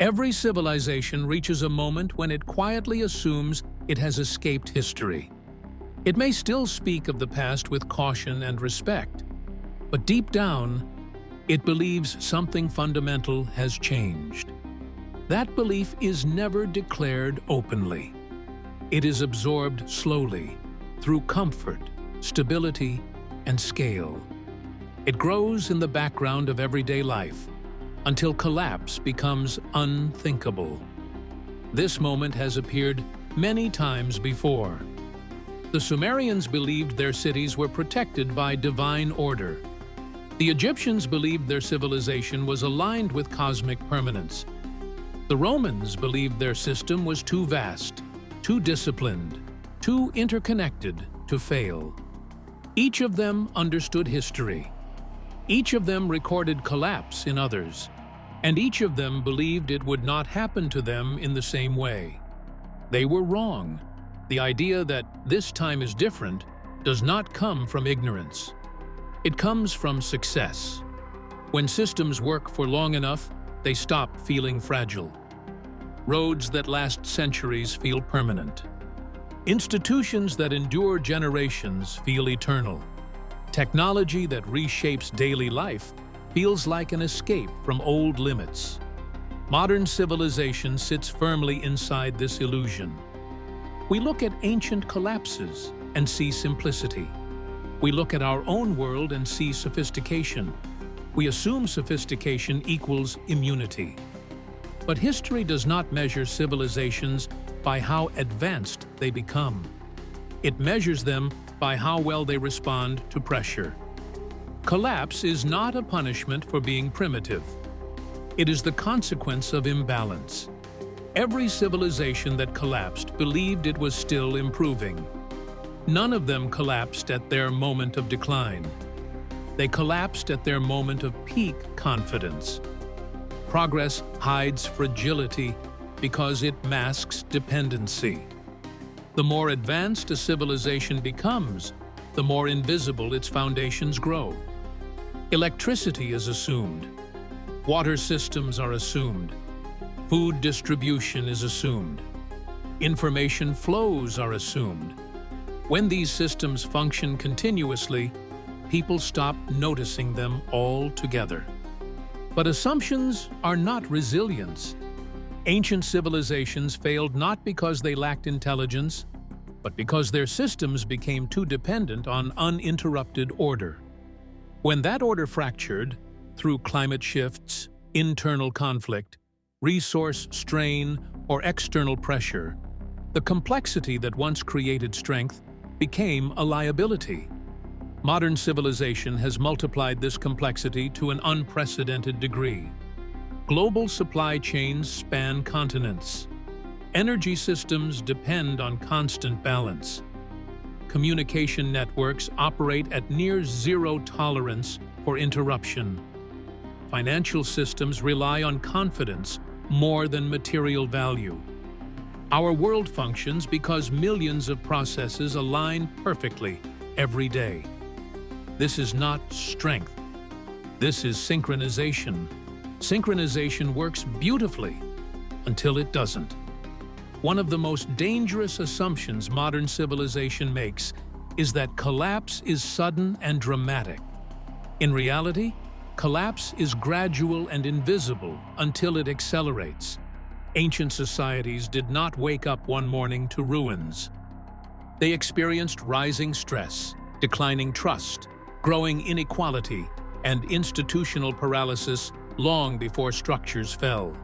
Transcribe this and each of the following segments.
Every civilization reaches a moment when it quietly assumes it has escaped history. It may still speak of the past with caution and respect, but deep down, it believes something fundamental has changed. That belief is never declared openly. It is absorbed slowly, through comfort, stability, and scale. It grows in the background of everyday life, until collapse becomes unthinkable. This moment has appeared many times before. The Sumerians believed their cities were protected by divine order. The Egyptians believed their civilization was aligned with cosmic permanence. The Romans believed their system was too vast, too disciplined, too interconnected to fail. Each of them understood history. Each of them recorded collapse in others, and each of them believed it would not happen to them in the same way. They were wrong. The idea that this time is different does not come from ignorance. It comes from success. When systems work for long enough, they stop feeling fragile. Roads that last centuries feel permanent. Institutions that endure generations feel eternal. Technology that reshapes daily life feels like an escape from old limits. Modern civilization sits firmly inside this illusion. We look at ancient collapses and see simplicity. We look at our own world and see sophistication. We assume sophistication equals immunity. But history does not measure civilizations by how advanced they become. It measures them by how well they respond to pressure. Collapse is not a punishment for being primitive. It is the consequence of imbalance. Every civilization that collapsed believed it was still improving. None of them collapsed at their moment of decline. They collapsed at their moment of peak confidence. Progress hides fragility because it masks dependency. The more advanced a civilization becomes, the more invisible its foundations grow. Electricity is assumed. Water systems are assumed. Food distribution is assumed. Information flows are assumed. When these systems function continuously, people stop noticing them altogether. But assumptions are not resilience. Ancient civilizations failed not because they lacked intelligence, but because their systems became too dependent on uninterrupted order. When that order fractured, through climate shifts, internal conflict, resource strain, or external pressure, the complexity that once created strength became a liability. Modern civilization has multiplied this complexity to an unprecedented degree. Global supply chains span continents. Energy systems depend on constant balance. Communication networks operate at near zero tolerance for interruption. Financial systems rely on confidence more than material value. Our world functions because millions of processes align perfectly every day. This is not strength. This is synchronization. Synchronization works beautifully until it doesn't. One of the most dangerous assumptions modern civilization makes is that collapse is sudden and dramatic. In reality, collapse is gradual and invisible until it accelerates. Ancient societies did not wake up one morning to ruins. They experienced rising stress, declining trust, growing inequality, and institutional paralysis long before structures fell.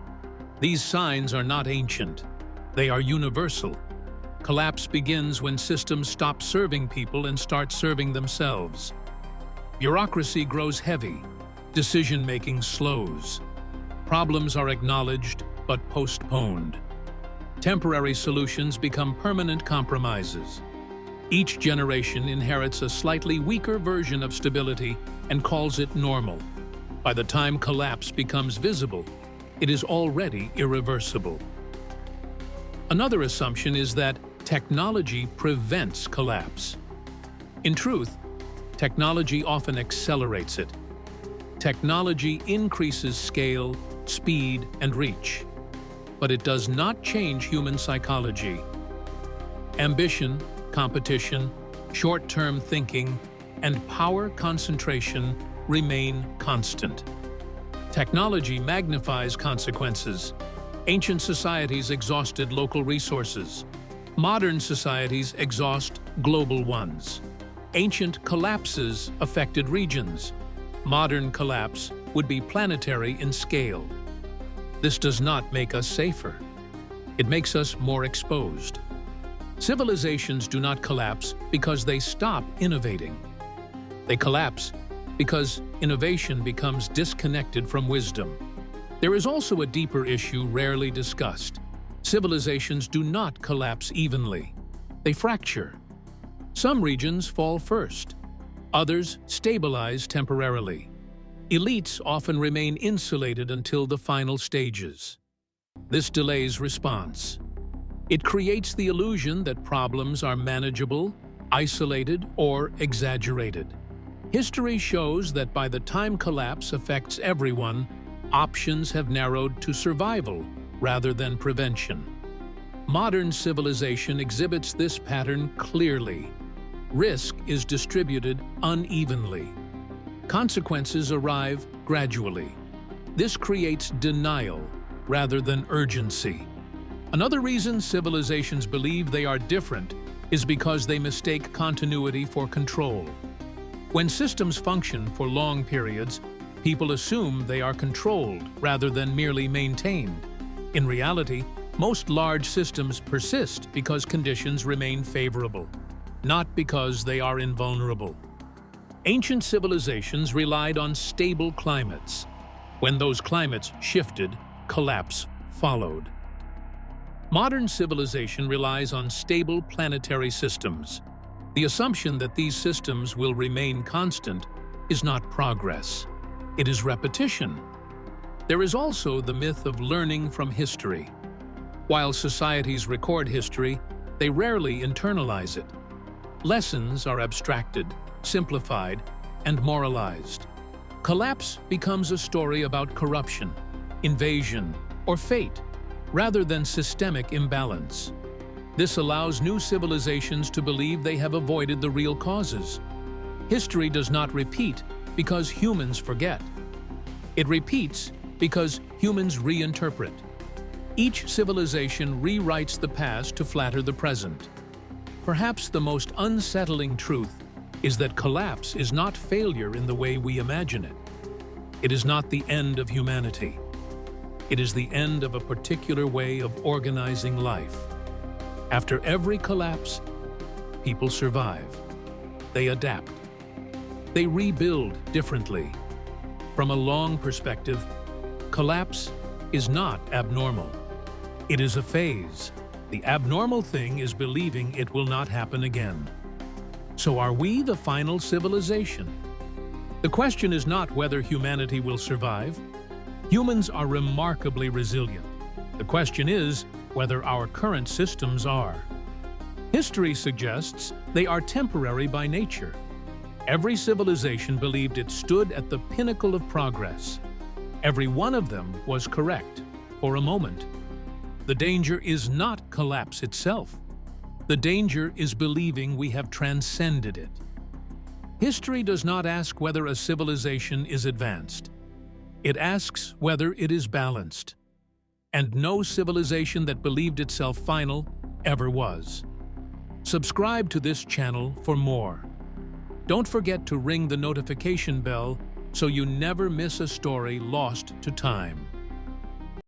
These signs are not ancient. They are universal. Collapse begins when systems stop serving people and start serving themselves. Bureaucracy grows heavy. Decision-making slows. Problems are acknowledged but postponed. Temporary solutions become permanent compromises. Each generation inherits a slightly weaker version of stability and calls it normal. By the time collapse becomes visible, it is already irreversible. Another assumption is that technology prevents collapse. In truth, technology often accelerates it. Technology increases scale, speed, and reach. but it does not change human psychology. Ambition, competition, short-term thinking, and power concentration remain constant. Technology magnifies consequences. Ancient societies exhausted local resources. Modern societies exhaust global ones. Ancient collapses affected regions. Modern collapse would be planetary in scale. This does not make us safer. It makes us more exposed. Civilizations do not collapse because they stop innovating. They collapse because innovation becomes disconnected from wisdom. There is also a deeper issue rarely discussed. Civilizations do not collapse evenly. They fracture. Some regions fall first. Others stabilize temporarily. Elites often remain insulated until the final stages. This delays response. It creates the illusion that problems are manageable, isolated, or exaggerated. History shows that by the time collapse affects everyone, options have narrowed to survival rather than prevention. Modern civilization exhibits this pattern clearly. Risk is distributed unevenly. Consequences arrive gradually. This creates denial rather than urgency. Another reason civilizations believe they are different is because they mistake continuity for control. When systems function for long periods, people assume they are controlled rather than merely maintained. In reality, most large systems persist because conditions remain favorable, not because they are invulnerable. Ancient civilizations relied on stable climates. When those climates shifted, collapse followed. Modern civilization relies on stable planetary systems. The assumption that these systems will remain constant is not progress. It is repetition. There is also the myth of learning from history. While societies record history, they rarely internalize it. Lessons are abstracted, simplified, and moralized. Collapse becomes a story about corruption, invasion, or fate, rather than systemic imbalance. This allows new civilizations to believe they have avoided the real causes. History does not repeat because humans forget. It repeats because humans reinterpret. Each civilization rewrites the past to flatter the present. Perhaps the most unsettling truth is that collapse is not failure in the way we imagine it. It is not the end of humanity. It is the end of a particular way of organizing life. After every collapse, people survive. They adapt. They rebuild differently. From a long perspective, collapse is not abnormal. It is a phase. The abnormal thing is believing it will not happen again. So are we the final civilization? The question is not whether humanity will survive. Humans are remarkably resilient. The question is whether our current systems are. History suggests they are temporary by nature. Every civilization believed it stood at the pinnacle of progress. Every one of them was correct for a moment. The danger is not collapse itself. The danger is believing we have transcended it. History does not ask whether a civilization is advanced. It asks whether it is balanced. And no civilization that believed itself final ever was. Subscribe to this channel for more. Don't forget to ring the notification bell so you never miss a story lost to time.